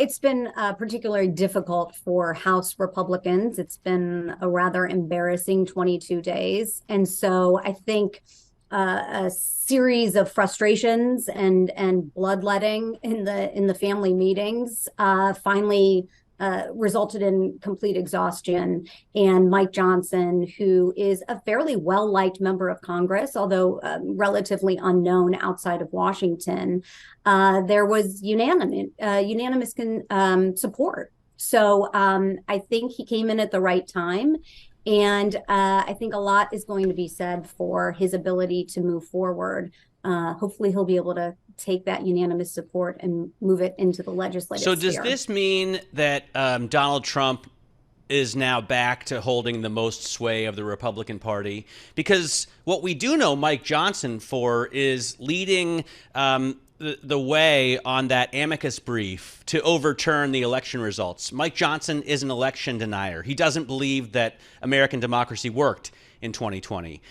It's been particularly difficult for House Republicans. It's been a rather embarrassing 22 days. And so I think a series of frustrations and bloodletting in the family meetings finally resulted in complete exhaustion. And Mike Johnson, who is a fairly well-liked member of Congress, although relatively unknown outside of Washington, there was unanimous support. So I think he came in at the right time. And I think a lot is going to be said for his ability to move forward. Hopefully he'll be able to take that unanimous support and move it into the legislative So does sphere. this mean that Donald Trump is now back to holding the most sway of the Republican Party? Because what we do know Mike Johnson for is leading the way on that amicus brief to overturn the election results. Mike Johnson is an election denier. He doesn't believe that American democracy worked in 2020.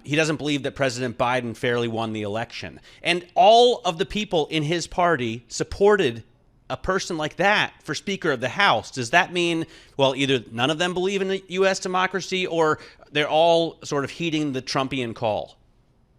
He doesn't believe that President Biden fairly won the election. And all of the people in his party supported a person like that for Speaker of the House. Does that mean, well, either none of them believe in the U.S. democracy or they're all sort of heeding the Trumpian call?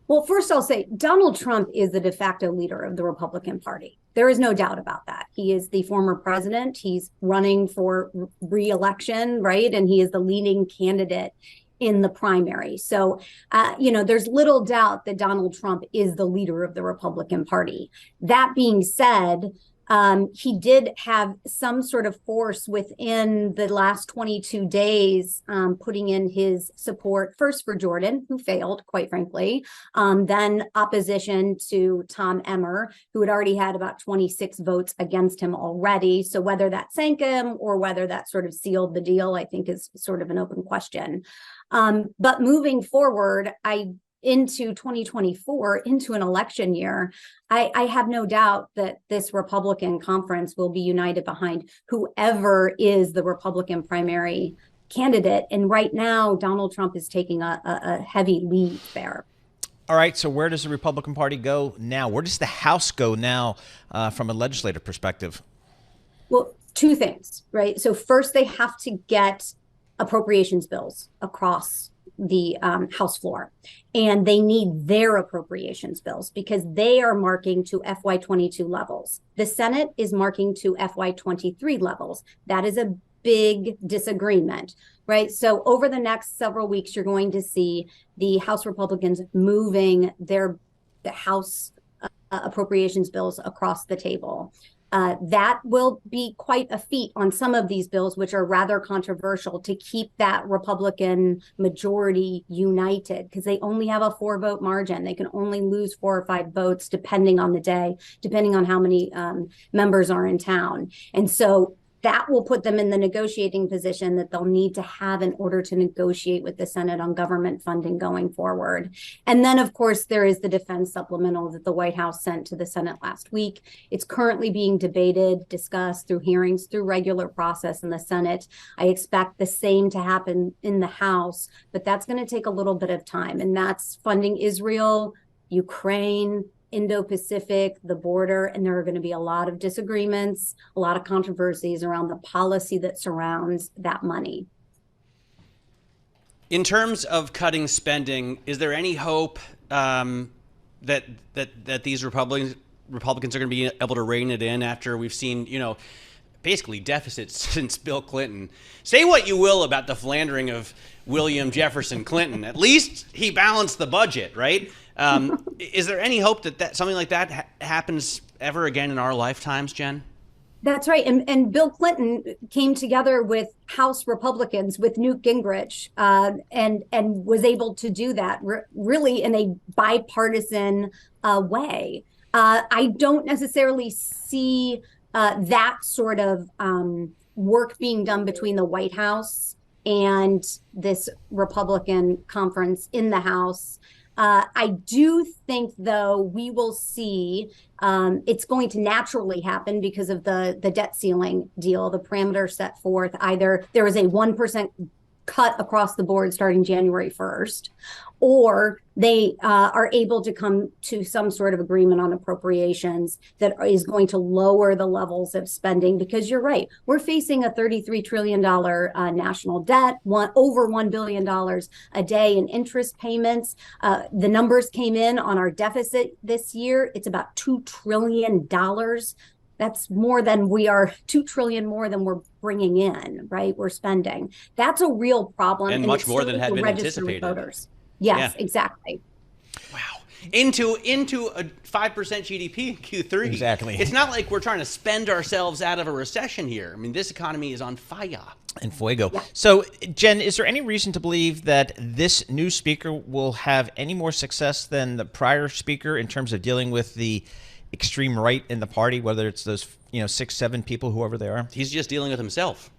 Well, first I'll say Donald Trump is the de facto leader of the Republican Party. There is no doubt about that. He is the former president. He's running for re-election, right? And he is the leading candidate in the primary. So, there's little doubt that Donald Trump is the leader of the Republican Party. That being said, he did have some sort of force within the last 22 days, putting in his support first for Jordan, who failed, quite frankly, then opposition to Tom Emmer, who had already had about 26 votes against him already. So whether that sank him or whether that sort of sealed the deal, I think is sort of an open question. But moving forward, into 2024, into an election year, I have no doubt that this Republican conference will be united behind whoever is the Republican primary candidate. And right now, Donald Trump is taking a heavy lead there. All right, so where does the Republican Party go now? Where does the House go now from a legislative perspective? Well, two things, right? So first, they have to get appropriations bills across the House floor. And they need their appropriations bills because they are marking to FY22 levels. The Senate is marking to FY23 levels. That is a big disagreement, right? So over the next several weeks, you're going to see the House Republicans moving the House appropriations bills across the table. That will be quite a feat on some of these bills, which are rather controversial, to keep that Republican majority united because they only have a 4-vote margin. They can only lose 4 or 5 votes depending on the day, depending on how many members are in town. And so that will put them in the negotiating position that they'll need to have in order to negotiate with the Senate on government funding going forward. And then, of course, there is the defense supplemental that the White House sent to the Senate last week. It's currently being debated, discussed through hearings, through regular process in the Senate. I expect the same to happen in the House, but that's going to take a little bit of time. And that's funding Israel, Ukraine, Indo-Pacific, the border, and there are going to be a lot of disagreements, a lot of controversies around the policy that surrounds that money. In terms of cutting spending, is there any hope that these Republicans are going to be able to rein it in after we've seen, basically deficits since Bill Clinton? Say what you will about the philandering of William Jefferson Clinton. At least he balanced the budget, right? Is there any hope that something like that happens ever again in our lifetimes, Jen? That's right. And Bill Clinton came together with House Republicans, with Newt Gingrich, and was able to do that really in a bipartisan way. I don't necessarily see that sort of work being done between the White House and this Republican conference in the House. I do think, though, we will see it's going to naturally happen because of the debt ceiling deal, the parameters set forth. Either there is a 1% cut across the board starting January 1st, or they are able to come to some sort of agreement on appropriations that is going to lower the levels of spending. Because you're right, we're facing a $33 trillion national debt, over $1 billion a day in interest payments. The numbers came in on our deficit this year. It's about $2 trillion. That's more than $2 trillion more than we're bringing in, right? We're spending. That's a real problem. And much more than had been anticipated. Voters. Yes, yeah. Exactly. Wow. Into a 5% GDP in Q3. Exactly. It's not like we're trying to spend ourselves out of a recession here. I mean, this economy is on fire. And fuego. Yeah. So, Jen, is there any reason to believe that this new speaker will have any more success than the prior speaker in terms of dealing with the extreme right in the party, whether it's those 6, 7 people, whoever they are? He's just dealing with himself.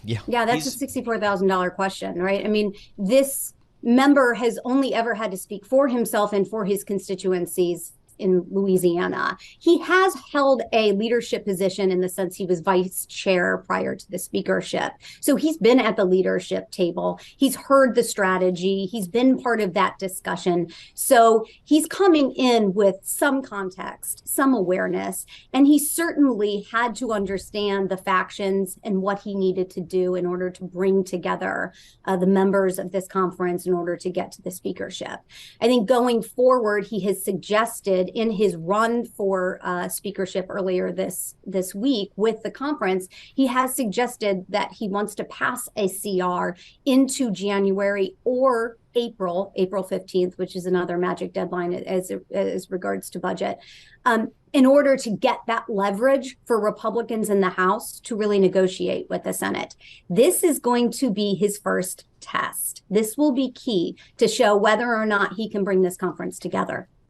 Yeah. Yeah, that's a $64,000 question, right? I mean, this member has only ever had to speak for himself and for his constituencies in Louisiana. He has held a leadership position in the sense he was vice chair prior to the speakership. So he's been at the leadership table. He's heard the strategy. He's been part of that discussion. So he's coming in with some context, some awareness, and he certainly had to understand the factions and what he needed to do in order to bring together the members of this conference in order to get to the speakership. I think going forward, he has suggested in his run for speakership earlier this week with the conference, he has suggested that he wants to pass a CR into January or April 15th, which is another magic deadline as regards to budget, in order to get that leverage for Republicans in the House to really negotiate with the Senate. This is going to be his first test. This will be key to show whether or not he can bring this conference together.